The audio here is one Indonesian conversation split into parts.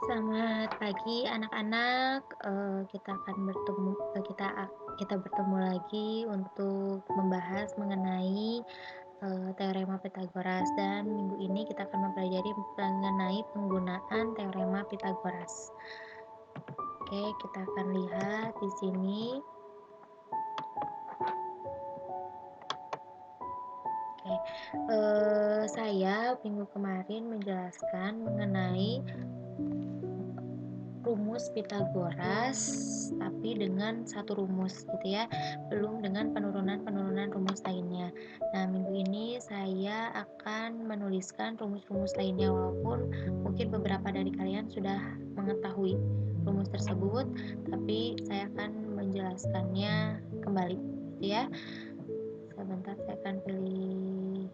Selamat pagi anak-anak, kita akan bertemu kita bertemu lagi untuk membahas mengenai, teorema Pythagoras dan minggu ini kita akan mempelajari mengenai penggunaan teorema Pythagoras. Oke, kita akan lihat di sini. Oke, saya minggu kemarin menjelaskan mengenai rumus Pythagoras tapi dengan satu rumus gitu ya, belum dengan penurunan-penurunan rumus lainnya. Nah, minggu ini saya akan menuliskan rumus-rumus lainnya walaupun mungkin beberapa dari kalian sudah mengetahui rumus tersebut, tapi saya akan menjelaskannya kembali gitu ya. Sebentar, saya akan pilih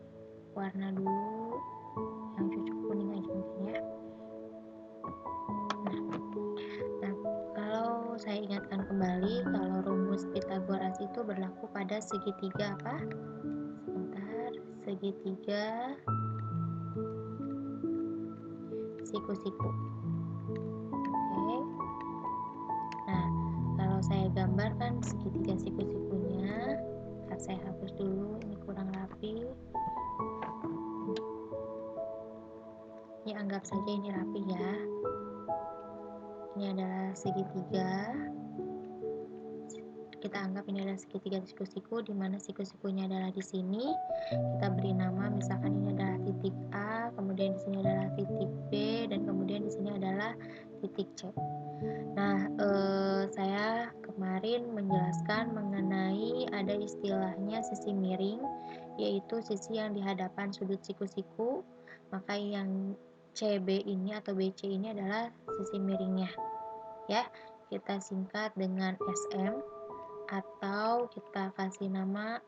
warna dulu yang cocok, kuning aja mungkin ya. Nah, kalau saya ingatkan kembali, kalau rumus Pythagoras itu berlaku pada segitiga apa? Sebentar, segitiga siku-siku. Oke. Nah, kalau saya gambarkan segitiga siku-sikunya, saya hapus dulu, ini kurang rapi. Ini anggap saja ini rapi ya. Ini adalah segitiga. Kita anggap ini adalah segitiga siku-siku, di mana siku-sikunya adalah di sini. Kita beri nama, misalkan ini adalah titik A, kemudian di sini adalah titik B, dan kemudian di sini adalah titik C. Nah, saya kemarin menjelaskan mengenai ada istilahnya sisi miring, yaitu sisi yang di hadapan sudut siku-siku, maka yang CB ini atau BC ini adalah sisi miringnya. Ya, kita singkat dengan SM atau kita kasih nama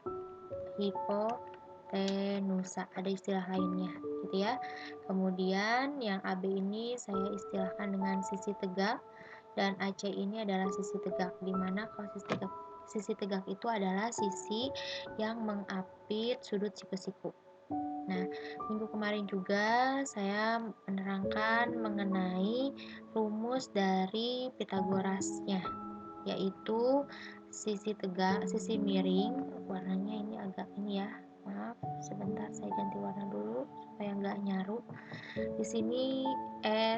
hipotenusa, ada istilah lainnya gitu ya. Kemudian yang AB ini saya istilahkan dengan sisi tegak dan AC ini adalah sisi tegak, dimana kalau sisi tegak itu adalah sisi yang mengapit sudut siku-siku. Nah, minggu kemarin juga saya menerangkan mengenai rumus dari Pythagorasnya, yaitu sisi tegak, sisi miring, warnanya ini agak ini ya, maaf, sebentar saya ganti warna dulu supaya nggak nyaru. Di sini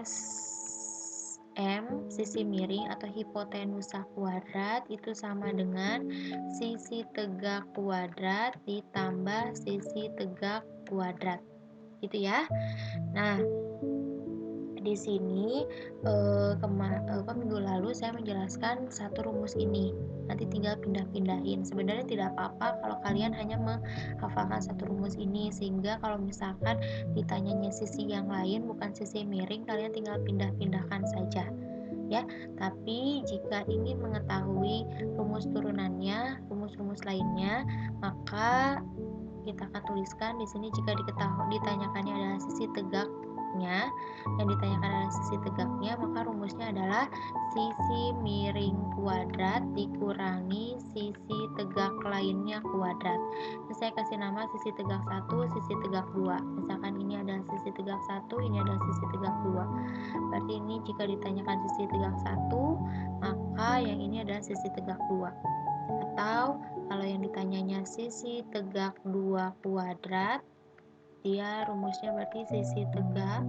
SM, sisi miring atau hipotenusa kuadrat itu sama dengan sisi tegak kuadrat ditambah sisi tegak kuadrat, gitu ya. Nah, di sini minggu lalu saya menjelaskan satu rumus ini, nanti tinggal pindah-pindahin. Sebenarnya tidak apa-apa kalau kalian hanya menghafalkan satu rumus ini, sehingga kalau misalkan ditanyanya sisi yang lain bukan sisi miring, kalian tinggal pindah-pindahkan saja ya. Tapi jika ingin mengetahui rumus turunannya, rumus-rumus lainnya, maka kita akan tuliskan di sini jika ditanyakannya adalah sisi tegaknya, yang ditanyakan adalah sisi tegaknya, maka rumusnya adalah sisi miring kuadrat dikurangi sisi tegak lainnya kuadrat. Jadi saya kasih nama sisi tegak 1, sisi tegak 2. Misalkan ini adalah sisi tegak 1, ini adalah sisi tegak 2. Berarti ini jika ditanyakan sisi tegak 1, maka yang ini adalah sisi tegak 2. Atau kalau yang ditanyanya sisi tegak 2 kuadrat, dia rumusnya berarti sisi tegak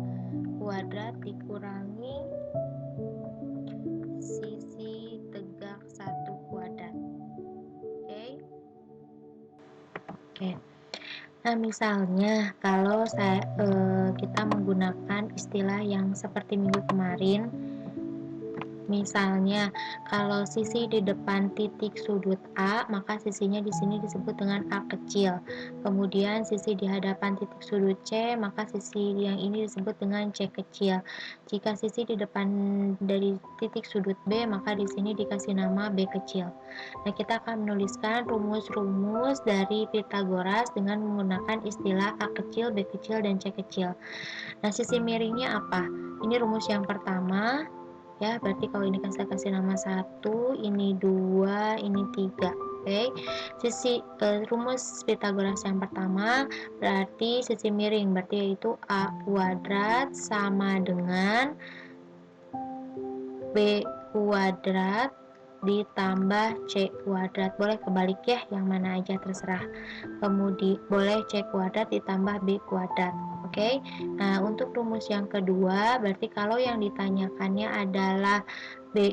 kuadrat dikurangi sisi tegak 1 kuadrat. Oke. Nah, misalnya kalau kita menggunakan istilah yang seperti minggu kemarin, misalnya, kalau sisi di depan titik sudut A, maka sisinya di sini disebut dengan A kecil. Kemudian sisi di hadapan titik sudut C, maka sisi yang ini disebut dengan C kecil. Jika sisi di depan dari titik sudut B, maka di sini dikasih nama B kecil. Nah, kita akan menuliskan rumus-rumus dari Pythagoras dengan menggunakan istilah A kecil, B kecil, dan C kecil. Nah, sisi miringnya apa? Ini rumus yang pertama. Ya, berarti kalau ini saya kasih nama 1, ini 2, ini 3. Oke. Rumus Pythagoras yang pertama berarti sisi miring, berarti yaitu A kuadrat sama dengan B kuadrat ditambah C kuadrat. Boleh kebalik ya, yang mana aja terserah. Kemudian boleh C kuadrat ditambah B kuadrat. Oke. Nah, untuk rumus yang kedua, berarti kalau yang ditanyakannya adalah B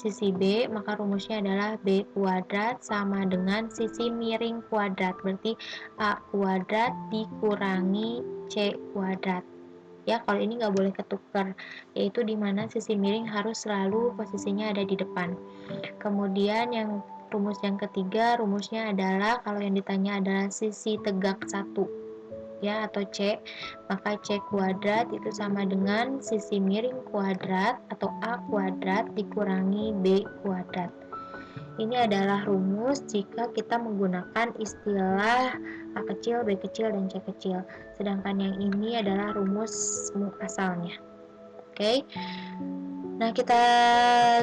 sisi B, maka rumusnya adalah B kuadrat sama dengan sisi miring kuadrat. Berarti A kuadrat dikurangi C kuadrat. Ya, kalau ini nggak boleh ketukar, yaitu dimana sisi miring harus selalu posisinya ada di depan. Kemudian yang rumus yang ketiga, rumusnya adalah kalau yang ditanya adalah sisi tegak 1 ya, atau C, maka C kuadrat itu sama dengan sisi miring kuadrat atau A kuadrat dikurangi B kuadrat. Ini adalah rumus jika kita menggunakan istilah A kecil, B kecil, dan C kecil. Sedangkan yang ini adalah rumus asalnya. Oke. Nah, kita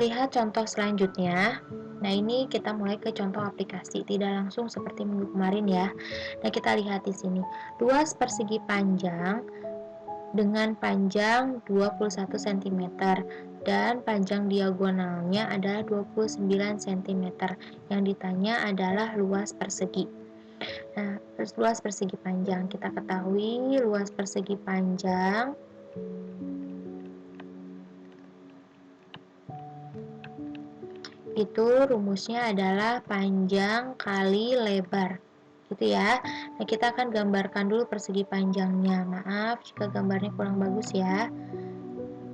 lihat contoh selanjutnya. Nah, ini kita mulai ke contoh aplikasi, tidak langsung seperti minggu kemarin ya. Nah, kita lihat di sini. Luas persegi panjang dengan panjang 21 cm dan panjang diagonalnya adalah 29 cm. Yang ditanya adalah luas persegi. Nah, luas persegi panjang. Kita ketahui luas persegi panjang itu rumusnya adalah panjang kali lebar. Gitu ya. Nah, kita akan gambarkan dulu persegi panjangnya. Maaf jika gambarnya kurang bagus ya.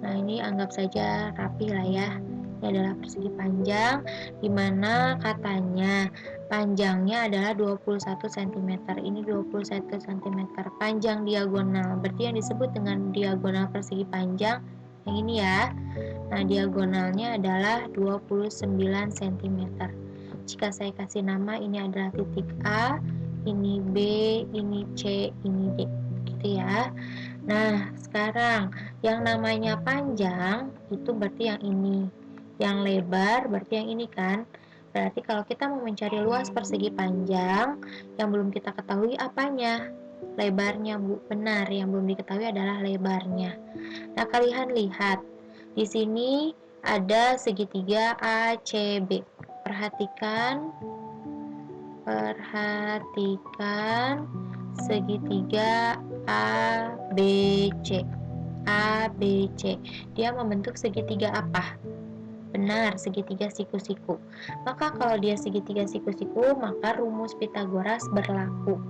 Nah, ini anggap saja rapi lah ya. Ini adalah persegi panjang, dimana katanya panjangnya adalah 21 cm. Ini 21 cm. Panjang diagonal, berarti yang disebut dengan diagonal persegi panjang yang ini ya. Nah, diagonalnya adalah 29 cm. Jika saya kasih nama, ini adalah titik A, ini B, ini C, ini D. Gitu ya. Nah, sekarang yang namanya panjang itu berarti yang ini. Yang lebar berarti yang ini kan. Berarti kalau kita mau mencari luas persegi panjang, yang belum kita ketahui apanya? Lebarnya, Bu. Benar, yang belum diketahui adalah lebarnya. Nah, kalian lihat. Di sini ada segitiga ACB. Perhatikan segitiga ABC. ABC. Dia membentuk segitiga apa? Benar, segitiga siku-siku. Maka kalau dia segitiga siku-siku, maka rumus Pythagoras berlaku.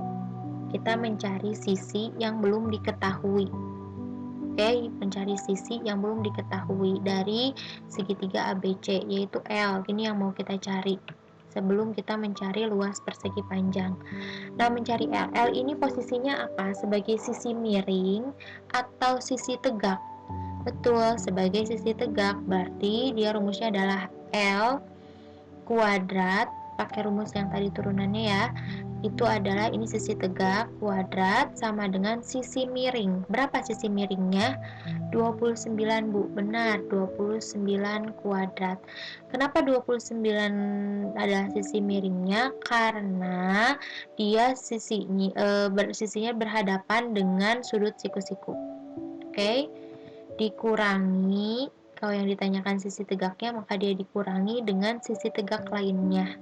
Kita mencari sisi yang belum diketahui. Oke, mencari sisi yang belum diketahui dari segitiga ABC, yaitu L. Ini yang mau kita cari sebelum kita mencari luas persegi panjang. Nah, mencari L. L ini posisinya apa? Sebagai sisi miring atau sisi tegak? Betul, sebagai sisi tegak. Berarti dia rumusnya adalah L kuadrat, pakai rumus yang tadi turunannya ya. Itu adalah ini sisi tegak kuadrat sama dengan sisi miring. Berapa sisi miringnya? 29, Bu. Benar, 29 kuadrat. Kenapa 29 adalah sisi miringnya? Karena dia sisinya berhadapan dengan sudut siku-siku. Oke. Dikurangi, kalau yang ditanyakan sisi tegaknya, maka dia dikurangi dengan sisi tegak lainnya.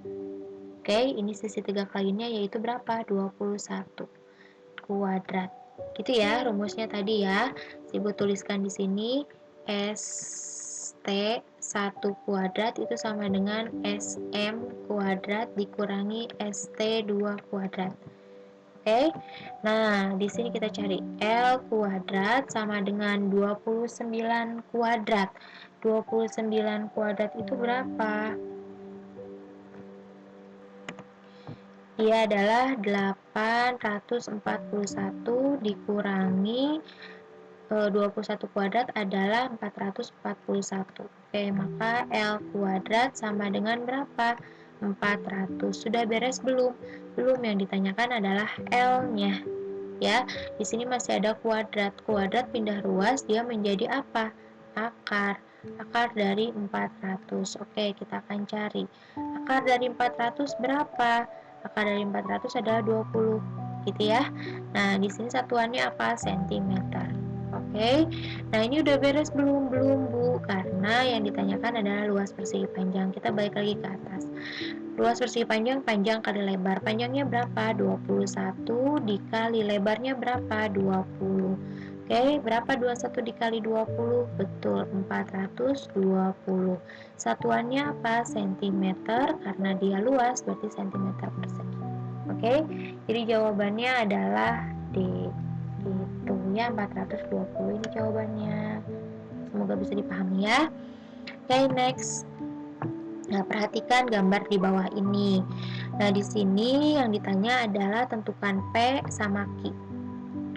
Oke, ini sisi tegak lainnya yaitu berapa? 21 kuadrat. Gitu ya rumusnya tadi ya. Ibu tuliskan di sini ST 1 kuadrat itu sama dengan SM kuadrat dikurangi ST 2 kuadrat. Oke. Nah, di sini kita cari L kuadrat sama dengan 29 kuadrat. 29 kuadrat itu berapa? Dia adalah 841 dikurangi 21 kuadrat adalah 441. Oke, maka L kuadrat sama dengan berapa? 400. Sudah beres belum? Belum, yang ditanyakan adalah L-nya. Ya, di sini masih ada kuadrat. Kuadrat pindah ruas, dia menjadi apa? Akar. Akar dari 400. Oke, kita akan cari. Akar dari 400 berapa? Akar dari 400 adalah 20. Gitu ya. Nah, di sini satuannya apa? Sentimeter. Oke, nah ini udah beres belum? Belum Bu, karena yang ditanyakan adalah luas persegi panjang. Kita balik lagi ke atas. Luas persegi panjang, panjang kali lebar. Panjangnya berapa? 21 dikali lebarnya berapa? 20. Oke, berapa 21 dikali 20? Betul, 420. Satuannya apa? Sentimeter, karena dia luas berarti sentimeter persegi. Oke, jadi jawabannya adalah D. Gitu ya, 420 ini jawabannya. Semoga bisa dipahami ya. Oke, next. Nah, perhatikan gambar di bawah ini. Nah, di sini yang ditanya adalah tentukan P sama Q.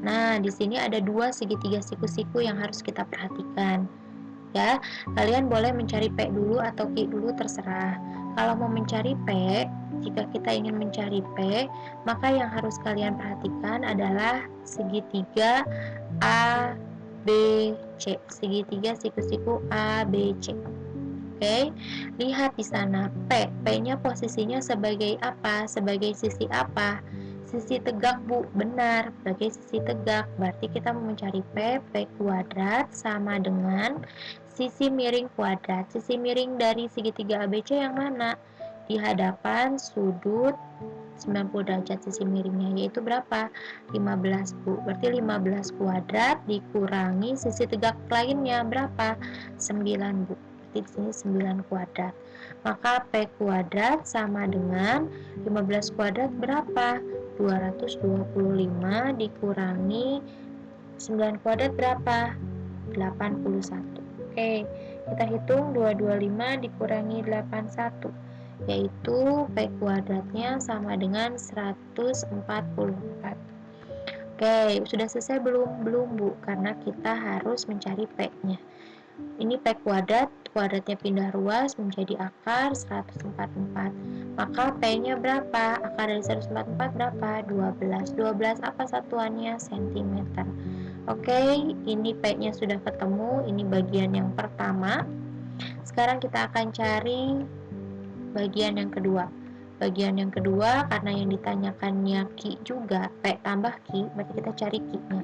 Nah, di sini ada dua segitiga siku-siku yang harus kita perhatikan. Ya, kalian boleh mencari P dulu atau Q dulu terserah. Kalau mau mencari P, jika kita ingin mencari P, maka yang harus kalian perhatikan adalah segitiga A, B, C. Segitiga siku-siku A, B, C. Oke, lihat di sana P. P-nya posisinya sebagai apa? Sebagai sisi apa? Sisi tegak Bu, benar, sebagai sisi tegak. Berarti kita mau mencari P, P kuadrat sama dengan sisi miring kuadrat. Sisi miring dari segitiga ABC yang mana? Di hadapan sudut 90 derajat sisi miringnya, yaitu berapa? 15 Bu. Berarti 15 kuadrat dikurangi sisi tegak lainnya berapa? 9 Bu. Berarti di sini 9 kuadrat. Maka P kuadrat sama dengan 15 kuadrat berapa? 225 dikurangi 9 kuadrat berapa? 81. Oke, kita hitung 225 dikurangi 81, yaitu P kuadratnya sama dengan 144. Oke, sudah selesai belum? Belum Bu, karena kita harus mencari P-nya. Ini P kuadrat, kuadratnya pindah ruas menjadi akar 144. Maka P-nya berapa? Akar dari 144 berapa? 12. 12 apa satuannya? Sentimeter. Oke, ini P-nya sudah ketemu. Ini bagian yang pertama. Sekarang kita akan cari bagian yang kedua. Bagian yang kedua, karena yang ditanyakannya Q juga, P tambah Q, berarti kita cari Q-nya.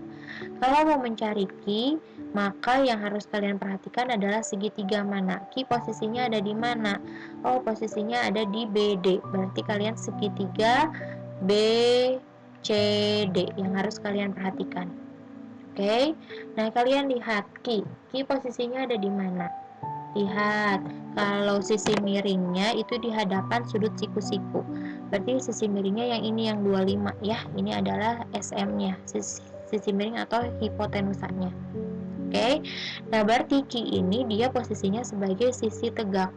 Kalau mau mencari Q, maka yang harus kalian perhatikan adalah segitiga mana. Q posisinya ada di mana? Oh, posisinya ada di BD. Berarti kalian segitiga BCD yang harus kalian perhatikan. Oke. Nah, kalian lihat Q. Q posisinya ada di mana? Lihat, kalau sisi miringnya itu di hadapan sudut siku-siku. Berarti sisi miringnya yang ini yang 25 ya. Ini adalah SM-nya, sisi miring atau hipotenusanya. Oke. Nah, berarti Q ini dia posisinya sebagai sisi tegak.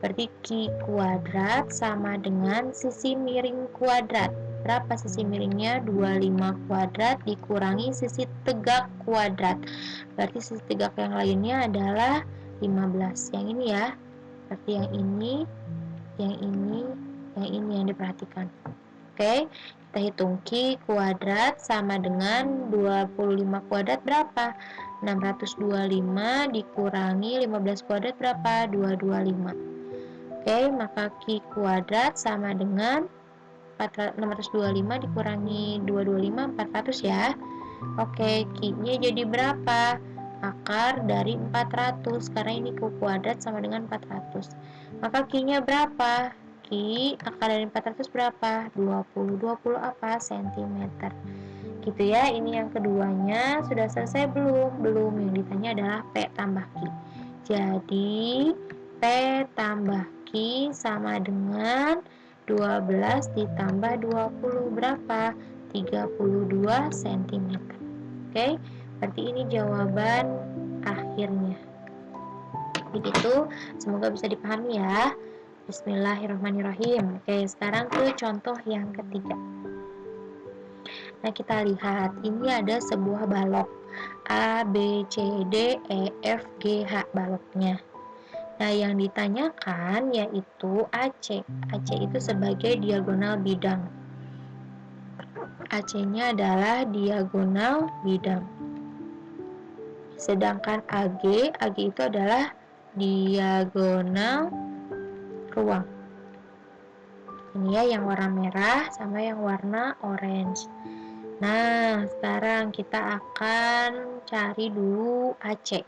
Berarti Q kuadrat sama dengan sisi miring kuadrat. Berapa sisi miringnya? 25 kuadrat dikurangi sisi tegak kuadrat. Berarti sisi tegak yang lainnya adalah 15. Yang ini ya. Berarti yang ini, yang ini, yang ini yang diperhatikan. Oke, kita hitung Q kuadrat sama dengan 25 kuadrat berapa? 625 dikurangi 15 kuadrat berapa? 225. Oke, maka Q kuadrat sama dengan 625 dikurangi 225, 400 ya. Oke, Q-nya jadi berapa? Akar dari 400, karena ini Q kuadrat sama dengan 400. Maka Q-nya berapa? Q akar dari 400 berapa? 20. 20 apa? Sentimeter. Gitu ya, ini yang keduanya. Sudah selesai belum? Belum. Yang ditanya adalah P tambah Q. Jadi, P tambah Q sama dengan 12 ditambah 20 berapa? 32 cm. Oke, berarti ini jawaban akhirnya. Begitu, semoga bisa dipahami ya. Bismillahirrahmanirrahim. Oke, sekarang ke contoh yang ketiga. Nah, kita lihat, ini ada sebuah balok A, B, C, D, E, F, G, H baloknya. Nah, yang ditanyakan yaitu AC. AC itu sebagai diagonal bidang. AC-nya adalah diagonal bidang. Sedangkan AG, AG itu adalah diagonal ruang. Ini ya yang warna merah sama yang warna orange. Nah, sekarang kita akan cari dulu AC.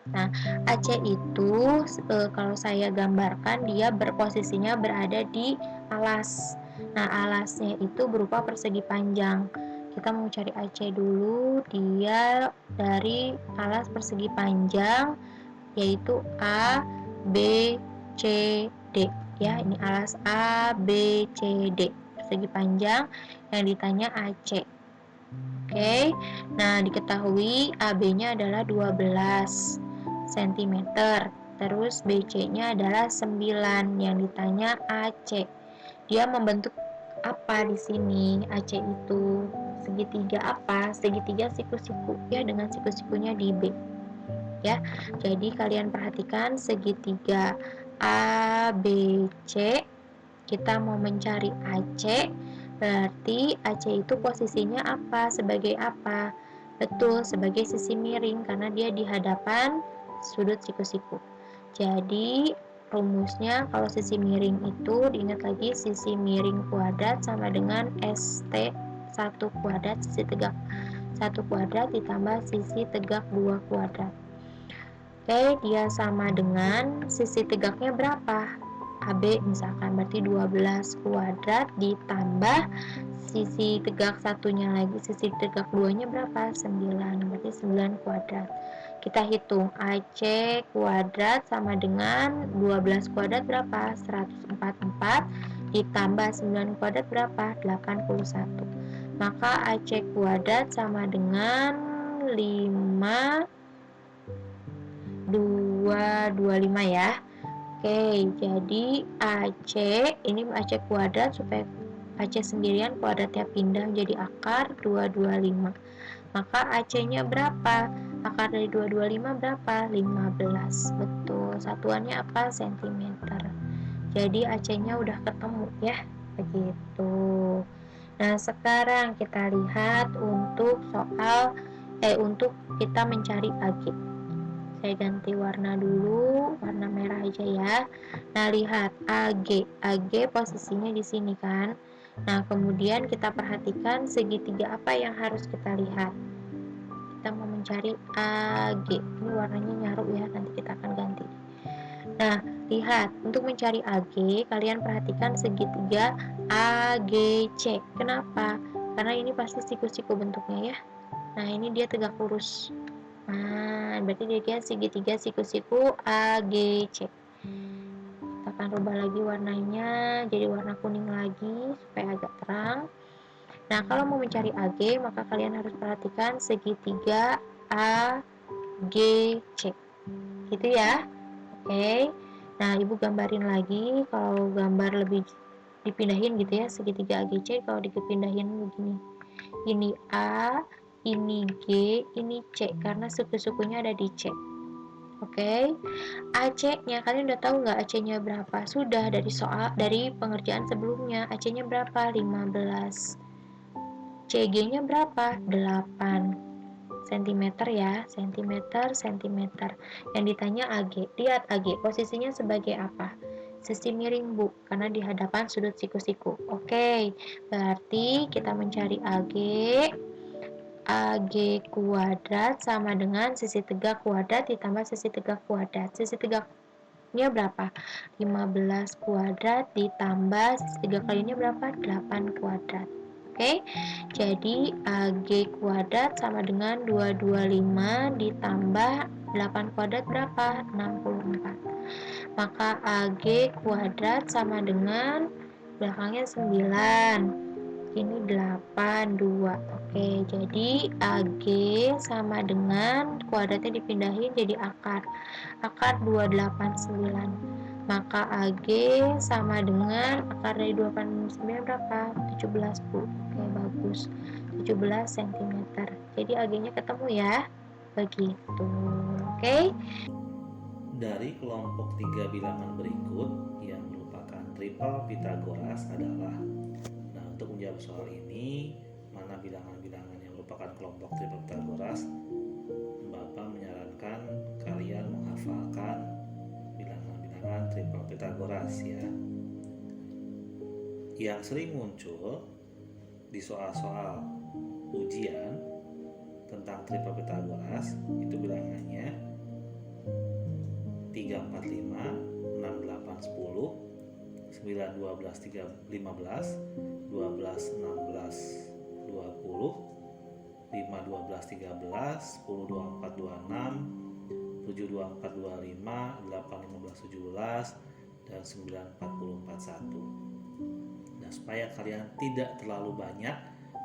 Nah, AC itu kalau saya gambarkan dia berposisinya berada di alas. Nah, alasnya itu berupa persegi panjang. Kita mau cari AC dulu, dia dari alas persegi panjang yaitu A, B, C, D. Ya, ini alas A, B, C, D. Persegi panjang yang ditanya AC. Oke. Nah, diketahui AB-nya adalah 12 cm. Terus BC-nya adalah 9 yang ditanya AC. Dia membentuk apa di sini? AC itu segitiga apa? Segitiga siku-siku ya, dengan siku-sikunya di B. Ya. Jadi kalian perhatikan segitiga ABC. Kita mau mencari AC, berarti AC itu posisinya apa? Sebagai apa? Betul, sebagai sisi miring karena dia di hadapan sudut siku-siku. Jadi rumusnya kalau sisi miring itu diingat lagi, sisi miring kuadrat sama dengan ST 1 kuadrat sisi tegak 1 kuadrat ditambah sisi tegak 2 kuadrat. Oke, dia sama dengan sisi tegaknya berapa? AB misalkan, berarti 12 kuadrat ditambah sisi tegak satunya lagi, sisi tegak duanya berapa? 9, berarti 9 kuadrat. Kita hitung AC kuadrat sama dengan 12 kuadrat berapa? 144 ditambah 9 kuadrat berapa? 81. Maka AC kuadrat sama dengan 5,225 ya. Oke, jadi AC, ini AC kuadrat, supaya AC sendirian kuadratnya pindah jadi akar 225. Maka AC-nya berapa? Akar dari 225 berapa? 15. Betul, satuannya apa? Sentimeter. Jadi AC-nya udah ketemu ya, begitu. Nah, sekarang kita lihat untuk untuk kita mencari AG. Saya ganti warna dulu, warna merah aja ya. Nah, lihat AG posisinya di sini kan. Nah, kemudian kita perhatikan segitiga apa yang harus kita lihat. Kita mau mencari AG. Ini warnanya nyaru ya, nanti kita akan ganti. Nah, lihat, untuk mencari AG, kalian perhatikan segitiga AGC. Kenapa? Karena ini pasti siku-siku bentuknya ya. Nah, ini dia tegak lurus. Nah, berarti dia segitiga siku-siku AGC. Kita akan rubah lagi warnanya jadi warna kuning lagi supaya agak terang. Nah, kalau mau mencari AG, maka kalian harus perhatikan segitiga AGC. Gitu ya. Oke. Nah, Ibu gambarin lagi, kalau gambar lebih dipindahin gitu ya, segitiga AGC kalau dipindahin begini. Ini A, ini G, ini C karena suku-sukunya ada di C. Oke. AC-nya kalian udah tahu nggak AC-nya berapa? Sudah dari pengerjaan sebelumnya. AC-nya berapa? 15. CG-nya berapa? 8 cm ya. Cm. Yang ditanya AG. Lihat AG posisinya sebagai apa? Sisi miring Bu, karena di hadapan sudut siku-siku. Oke. Berarti kita mencari AG. AG kuadrat sama dengan sisi tegak kuadrat ditambah sisi tegak kuadrat. Sisi tegaknya berapa? 15 kuadrat ditambah sisi tegak kalinya berapa? 8 kuadrat. Oke. Jadi AG kuadrat sama dengan 225 ditambah 8 kuadrat berapa? 64. Maka AG kuadrat sama dengan belakangnya 9. Ini 82. Oke, jadi AG sama dengan kuadratnya dipindahin jadi akar. Akar 289. Maka AG sama dengan akar dari 289 berapa? 17, Bu. Oke, bagus. 17 cm. Jadi AG-nya ketemu ya. Begitu. Oke. Dari kelompok tiga bilangan berikut yang merupakan triple Pythagoras adalah. Nah, untuk menjawab soal ini, mana bilangan-bilangan yang merupakan kelompok triple Pythagoras, Bapak menyarankan kalian menghafalkan bilangan-bilangan triple Pythagoras ya. Yang sering muncul di soal-soal ujian tentang triple Pitagoras itu bilangannya 3, 4, 5, 6, 8, 10, 9, 12, 3, 15, 12, 16, 20, 5, 12, 13, 10, 24, 26, 7, 24, 25, 8, 15, 17, dan 9, 40, 41. Nah, supaya kalian tidak terlalu banyak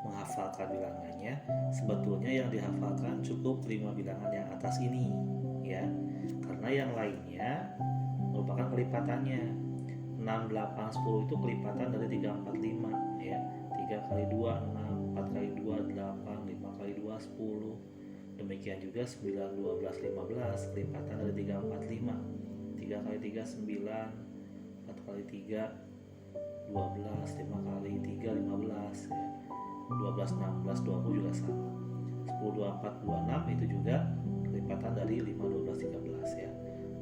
menghafalkan bilangannya, sebetulnya yang dihafalkan cukup 5 bilangan yang atas ini, ya. Karena yang lainnya merupakan kelipatannya. 6, 8, 10 itu kelipatan dari 3, 4, 5, ya. 3 kali 2 6, 4 kali 2 8, 5 kali 2 10. Demikian juga 9, 12, 15 kelipatan dari 3, 4, 5. 3 kali 3 9, 4 kali 3 12, 5 kali 3 15, ya. 12, 16, 20 juga sama. 10, 24, 26 itu juga kelipatan dari 5, 12, 13, ya.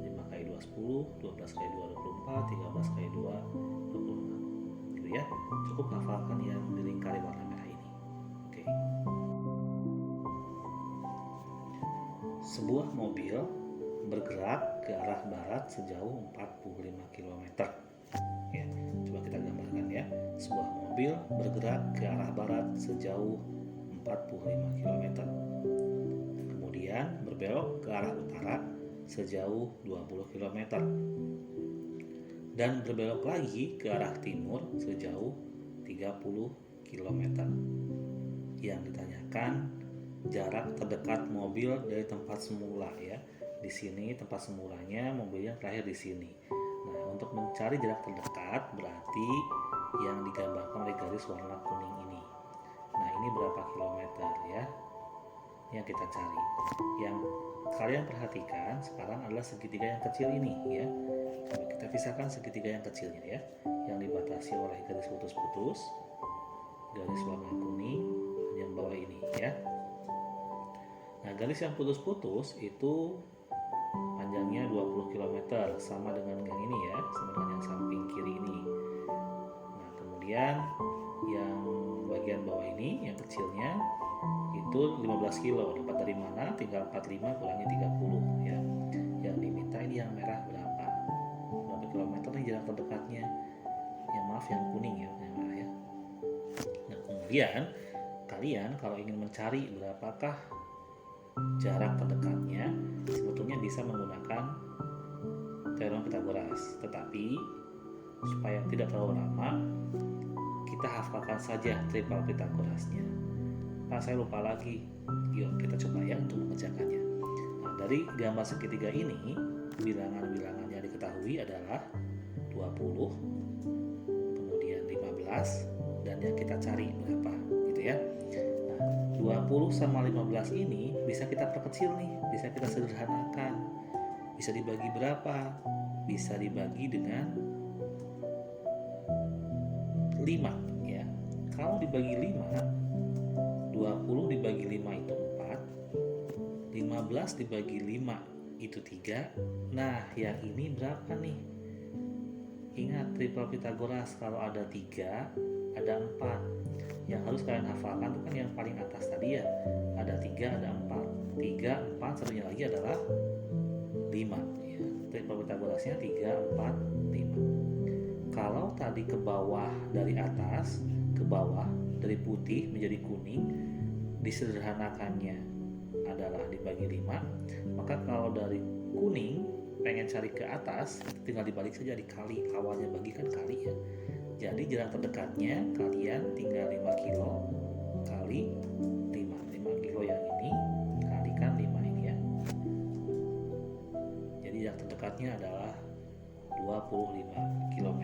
5 kali 2 10, 12 kali 2 24, 13 kali 2 26. Gitu ya. Cukup hafalkan yang dilingkari warna merah ini. Oke. Sebuah mobil bergerak ke arah barat sejauh 45 km. Ya, coba kita gambarkan ya. Sebuah mobil bergerak ke arah barat sejauh 45 km. Kemudian berbelok ke arah utara sejauh 20 km. Dan berbelok lagi ke arah timur sejauh 30 km. Yang ditanyakan jarak terdekat mobil dari tempat semula, ya. Di sini tempat semulanya mobilnya terakhir di sini. Nah, untuk mencari jarak terdekat berarti yang digambarkan oleh garis warna kuning ini. Nah, ini berapa kilometer, ya? Yang kita cari. Yang kalian perhatikan sekarang adalah segitiga yang kecil ini, ya. Coba kita pisahkan segitiga yang kecilnya, ya, yang dibatasi oleh garis putus-putus, garis warna kuning, yang bawah ini, ya. Nah, garis yang putus-putus itu panjangnya 20 km, sama dengan yang ini, ya, sama dengan yang samping kiri ini. Nah, kemudian yang bagian bawah ini, yang kecilnya itu 15 kilo. Dapat dari mana? Tinggal 45 kurangi 30, ya. Yang diminta ini yang merah berapa kilometer nih jarak terdekatnya. Ya, maaf yang kuning, ya, yang merah, ya. Nah, kemudian kalian kalau ingin mencari berapakah jarak terdekatnya, sebetulnya bisa menggunakan teorem Pitagoras. Tetapi supaya tidak terlalu lama, kita hafalkan saja triple Pitagorasnya. Nah, saya lupa lagi. Yuk kita coba ya untuk mengerjakannya. Nah, dari gambar segitiga ini, bilangan-bilangan yang diketahui adalah 20, kemudian 15, dan yang kita cari berapa, gitu ya. 20 sama 15 ini bisa kita perkecil nih, bisa kita sederhanakan. Bisa dibagi berapa? Bisa dibagi dengan 5, ya. Kalau dibagi 5, 20 dibagi 5 itu 4, 15 dibagi 5 itu 3. Nah, yang ini berapa nih? Ingat triple Pitagoras, kalau ada 3, ada 4. Yang harus kalian hafalkan itu kan yang paling atas tadi, ya. Ada 3, ada 4. 3, 4, satunya lagi adalah 5, ya. Triple Pitagorasnya 3, 4, 5. Kalau tadi ke bawah dari atas ke bawah, dari putih menjadi kuning, disederhanakannya adalah dibagi 5. Maka kalau dari kuning pengen cari ke atas, tinggal dibalik saja, dikali. Awalnya bagi kan kali, ya. Jadi jarak terdekatnya kalian tinggal 5 kilo kali 5 kilo yang ini kalikan 5 ini, ya. Jadi jarak terdekatnya adalah 25 km.